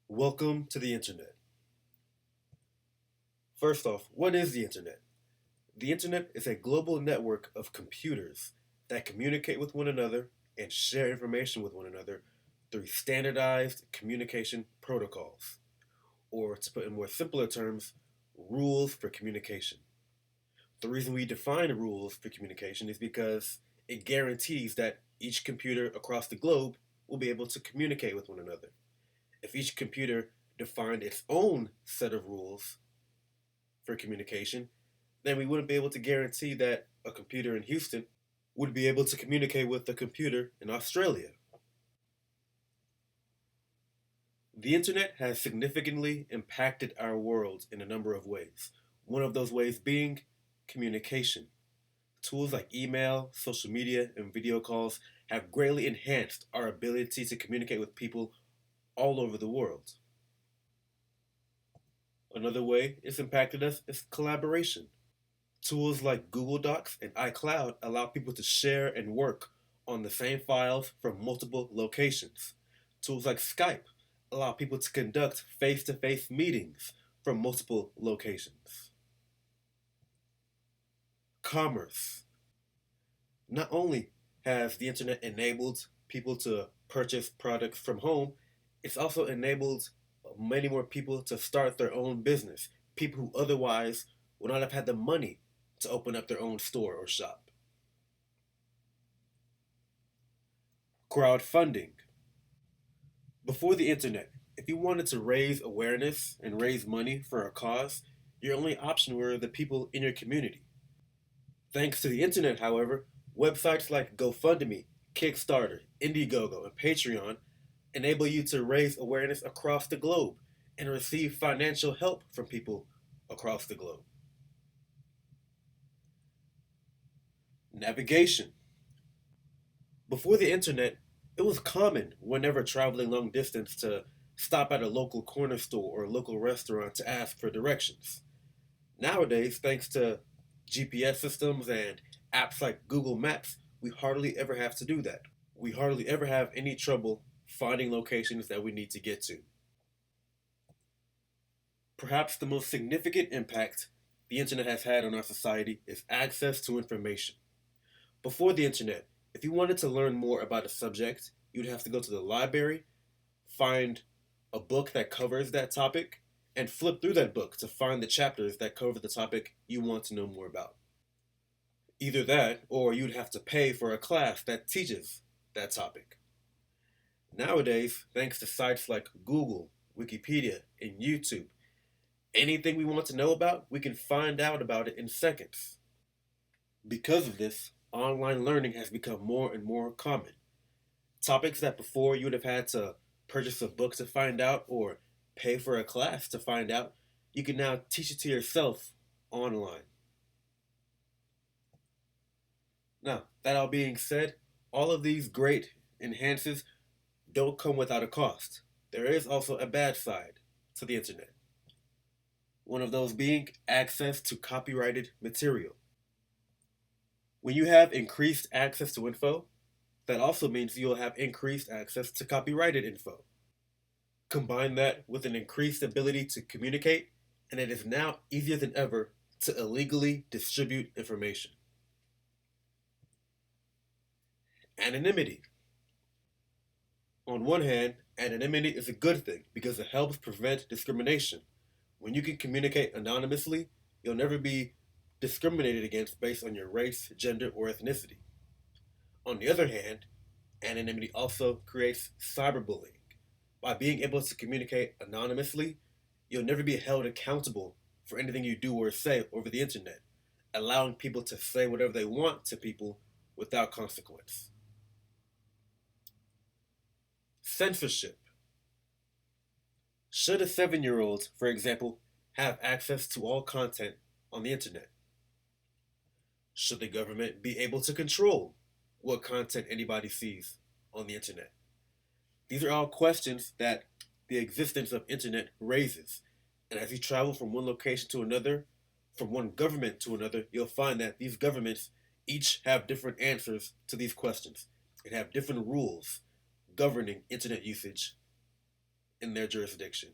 Welcome to the Internet. First off, what is the Internet? The Internet is a global network of computers that communicate with one another and share information with one another through standardized communication protocols, or to put in more simpler terms, rules for communication. The reason we define rules for communication is because it guarantees that each computer across the globe will be able to communicate with one another. If each computer defined its own set of rules for communication, then we wouldn't be able to guarantee that a computer in Houston would be able to communicate with a computer in Australia. The internet has significantly impacted our world in a number of ways. One of those ways being communication. Tools like email, social media, and video calls have greatly enhanced our ability to communicate with people all over the world. Another way it's impacted us is collaboration. Tools like Google Docs and iCloud allow people to share and work on the same files from multiple locations. Tools like Skype allow people to conduct face to face meetings from multiple locations. Commerce. Not only has the internet enabled people to purchase products from home, it's also enabled many more people to start their own business. People who otherwise would not have had the money to open up their own store or shop. Crowdfunding. Before the internet, if you wanted to raise awareness and raise money for a cause, your only option were the people in your community. Thanks to the internet, however, websites like GoFundMe, Kickstarter, Indiegogo, and Patreon enable you to raise awareness across the globe and receive financial help from people across the globe. Navigation. Before the internet, it was common whenever traveling long distance to stop at a local corner store or a local restaurant to ask for directions. Nowadays, thanks to GPS systems and apps like Google Maps, we hardly ever have to do that. We hardly ever have any trouble finding locations that we need to get to. Perhaps the most significant impact the internet has had on our society is access to information. Before the internet, if you wanted to learn more about a subject, you'd have to go to the library, find a book that covers that topic, and flip through that book to find the chapters that cover the topic you want to know more about. Either that, or you'd have to pay for a class that teaches that topic. Nowadays, thanks to sites like Google, Wikipedia, and YouTube, anything we want to know about, we can find out about it in seconds. Because of this, online learning has become more and more common. Topics that before you would have had to purchase a book to find out or pay for a class to find out, you can now teach it to yourself online. Now, that all being said, all of these great enhances don't come without a cost. There is also a bad side to the internet. One of those being access to copyrighted material. When you have increased access to info, that also means you'll have increased access to copyrighted info. Combine that with an increased ability to communicate, and it is now easier than ever to illegally distribute information. Anonymity. On one hand, anonymity is a good thing because it helps prevent discrimination. When you can communicate anonymously, you'll never be discriminated against based on your race, gender, or ethnicity. On the other hand, anonymity also creates cyberbullying. By being able to communicate anonymously, you'll never be held accountable for anything you do or say over the internet, allowing people to say whatever they want to people without consequence. Censorship. Should a 7-year-old, for example, have access to all content on the internet? Should the government be able to control what content anybody sees on the internet? These are all questions that the existence of internet raises. And as you travel from one location to another, from one government to another, you'll find that these governments each have different answers to these questions and have different rules governing internet usage in their jurisdiction.